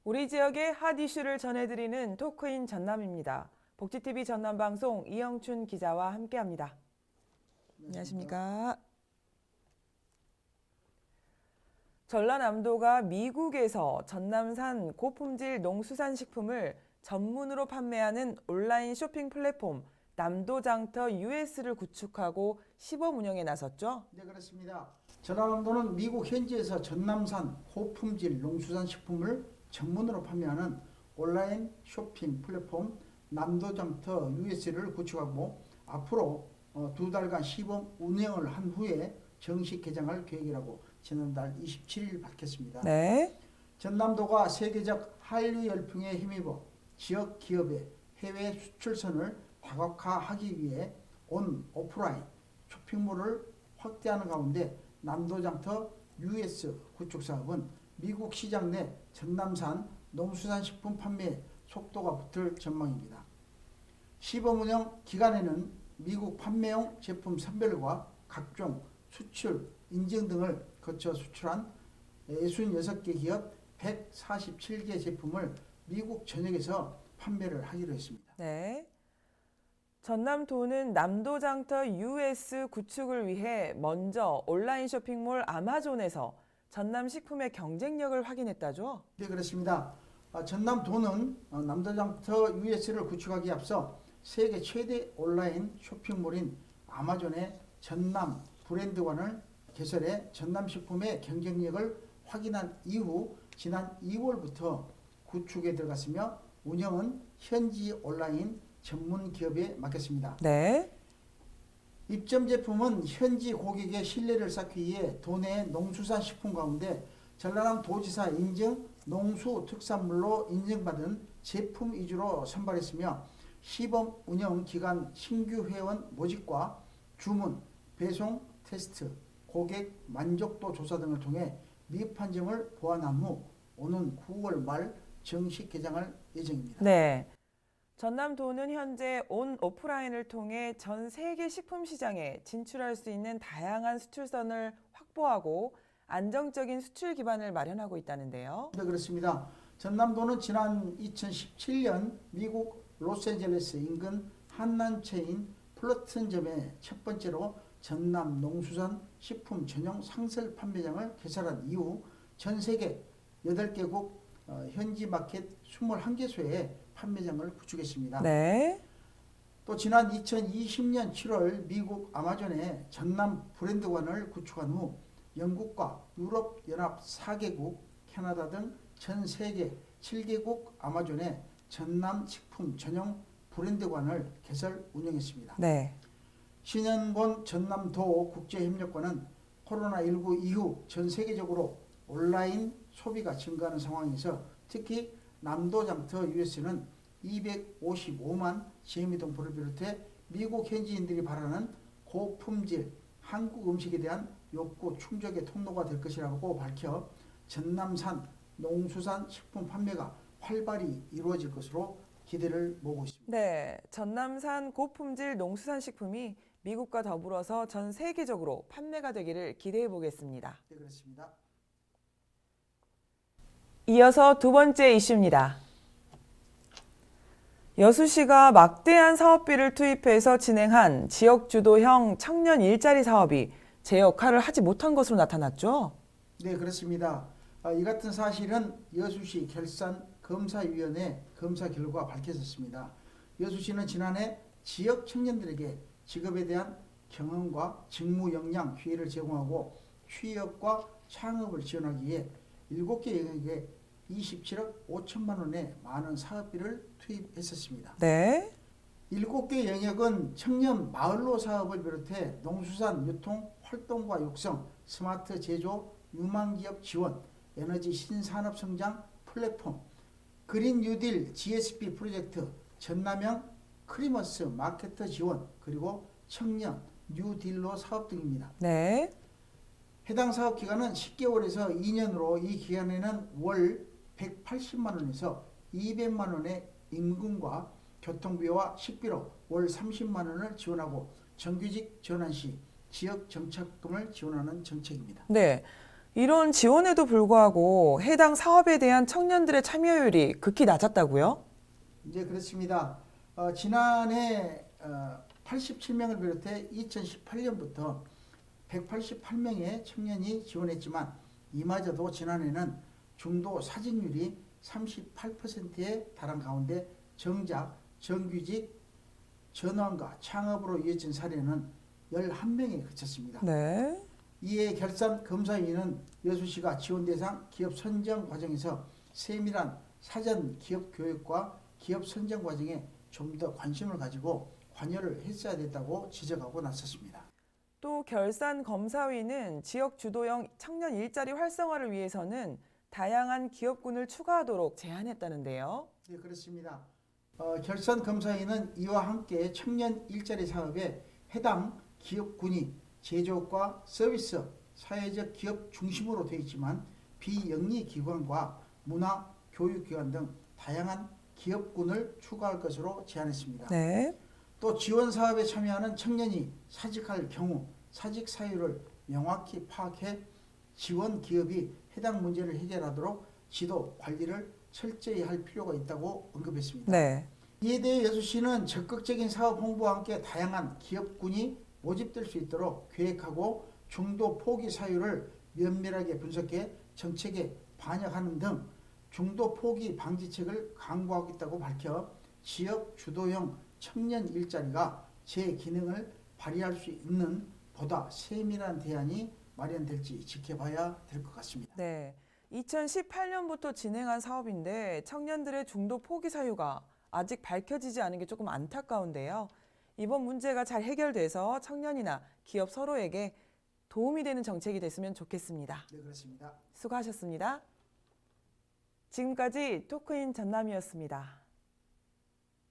우리 지역의 핫 이슈를 전해드리는 토크인 전남입니다. 복지TV 전남방송 이영춘 기자와 함께합니다. 안녕하십니까? 전라남도가 미국에서 전남산 고품질 농수산식품을 전문으로 판매하는 온라인 쇼핑 플랫폼 남도장터 US를 구축하고 시범 운영에 나섰죠? 네, 그렇습니다. 전라남도는 미국 현지에서 전남산 고품질 농수산식품을 전문으로 판매하는 온라인 쇼핑 플랫폼 남도장터 US를 구축하고 앞으로 2달간 시범 운영을 한 후에 정식 개장할 계획이라고 지난달 27일 밝혔습니다. 네. 전남도가 세계적 한류 열풍에 힘입어 지역 기업의 해외 수출선을 다각화하기 위해 오프라인 쇼핑몰을 확대하는 가운데 남도장터 US 구축 사업은 미국 시장 내 전남산 농수산식품 판매 속도가 붙을 전망입니다. 시범 운영 기간에는 미국 판매용 제품 선별과 각종 수출 인증 등을 거쳐 수출한 66개 기업 147개 제품을 미국 전역에서 판매를 하기로 했습니다. 네. 전남도는 남도장터 US 구축을 위해 먼저 온라인 쇼핑몰 아마존에서 전남식품의 경쟁력을 확인했다죠? 네, 그렇습니다. 전남도는 남도장터 US를 구축하기에 앞서 세계 최대 온라인 쇼핑몰인 아마존의 전남 브랜드관을 개설해 전남식품의 경쟁력을 확인한 이후 지난 2월부터 구축에 들어갔으며 운영은 현지 온라인 전문 기업에 맡겼습니다. 네. 입점 제품은 현지 고객의 신뢰를 쌓기 위해 도내 농수산 식품 가운데 전라남 도지사 인증 농수특산물로 인증받은 제품 위주로 선발했으며 시범 운영 기간 신규 회원 모집과 주문, 배송 테스트, 고객 만족도 조사 등을 통해 미흡한 점을 보완한 후 오는 9월 말 정식 개장할 예정입니다. 네. 전남도는 현재 오프라인을 통해 전 세계 식품 시장에 진출할 수 있는 다양한 수출선을 확보하고 안정적인 수출 기반을 마련하고 있다는데요. 네, 그렇습니다. 전남도는 지난 2017년 미국 로스앤젤레스 인근 한남체인 플러튼점에 첫 번째로 전남 농수산 식품 전용 상설 판매장을 개설한 이후 전 세계 8개국 현지 마켓 21개소에 판매장을 구축했습니다. 네. 또 지난 2020년 7월 미국 아마존에 전남 브랜드관을 구축한 후 영국과 유럽연합 4개국, 캐나다 등 전 세계 7개국 아마존에 전남 식품 전용 브랜드관을 개설 운영했습니다. 네. 신현본 전남도 국제협력관은 코로나19 이후 전 세계적으로 온라인 소비가 증가하는 상황에서 특히 남도장터 US는 255만 재미동포를 비롯해 미국 현지인들이 바라는 고품질 한국 음식에 대한 욕구 충족의 통로가 될 것이라고 밝혀 전남산 농수산 식품 판매가 활발히 이루어질 것으로 기대를 모으고 있습니다. 네. 전남산 고품질 농수산식품이 미국과 더불어서 전 세계적으로 판매가 되기를 기대해 보겠습니다. 네, 그렇습니다. 이어서 두 번째 이슈입니다. 여수시가 막대한 사업비를 투입해서 진행한 지역주도형 청년 일자리 사업이 제 역할을 하지 못한 것으로 나타났죠? 네, 그렇습니다. 이 같은 사실은 여수시 결산검사위원회 검사 결과 밝혀졌습니다. 여수시는 지난해 지역 청년들에게 직업에 대한 경험과 직무 역량 기회를 제공하고 취업과 창업을 지원하기 위해 7개 영역에 27억 5천만 원의 많은 사업비를 투입했었습니다. 네. 7개 영역은 청년 마을로 사업을 비롯해 농수산 유통 활동과 육성, 스마트 제조, 유망기업 지원, 에너지 신산업 성장 플랫폼, 그린 뉴딜 GSP 프로젝트, 전남형 크리머스 마케터 지원, 그리고 청년 뉴딜로 사업 등입니다. 네. 해당 사업 기간은 10개월에서 2년으로 이 기간에는 월 180만 원에서 200만 원의 임금과 교통비와 식비로 월 30만 원을 지원하고 정규직 전환 시 지역 정착금을 지원하는 정책입니다. 네. 이런 지원에도 불구하고 해당 사업에 대한 청년들의 참여율이 극히 낮았다고요? 이제 그렇습니다. 지난해 87명을 비롯해 2018년부터 188명의 청년이 지원했지만 이마저도 지난해는 중도 사직률이 38%에 달한 가운데 정작 정규직 전환과 창업으로 이어진 사례는 11명에 그쳤습니다. 네. 이에 결산 검사위는 여수시가 지원 대상 기업 선정 과정에서 세밀한 사전 기업 교육과 기업 선정 과정에 좀 더 관심을 가지고 관여를 했어야 됐다고 지적하고 나섰습니다. 또 결산검사위는 지역 주도형 청년 일자리 활성화를 위해서는 다양한 기업군을 추가하도록 제안했다는데요. 네, 그렇습니다. 결산검사위는 이와 함께 청년 일자리 사업에 해당 기업군이 제조업과 서비스, 사회적 기업 중심으로 되어 있지만 비영리 기관과 문화, 교육기관 등 다양한 기업군을 추가할 것으로 제안했습니다. 네. 또 지원 사업에 참여하는 청년이 사직할 경우 사직 사유를 명확히 파악해 지원 기업이 해당 문제를 해결하도록 지도 관리를 철저히 할 필요가 있다고 언급했습니다. 네. 이에 대해 여수시는 적극적인 사업 홍보와 함께 다양한 기업군이 모집될 수 있도록 계획하고 중도 포기 사유를 면밀하게 분석해 정책에 반영하는 등 중도 포기 방지책을 강구하겠다고 밝혀 지역 주도형 청년 일자리가 제 기능을 발휘할 수 있는 보다 세밀한 대안이 마련될지 지켜봐야 될 것 같습니다. 네. 2018년부터 진행한 사업인데 청년들의 중도 포기 사유가 아직 밝혀지지 않은 게 조금 안타까운데요. 이번 문제가 잘 해결돼서 청년이나 기업 서로에게 도움이 되는 정책이 됐으면 좋겠습니다. 네, 그렇습니다. 수고하셨습니다. 지금까지 토크인 전남이었습니다.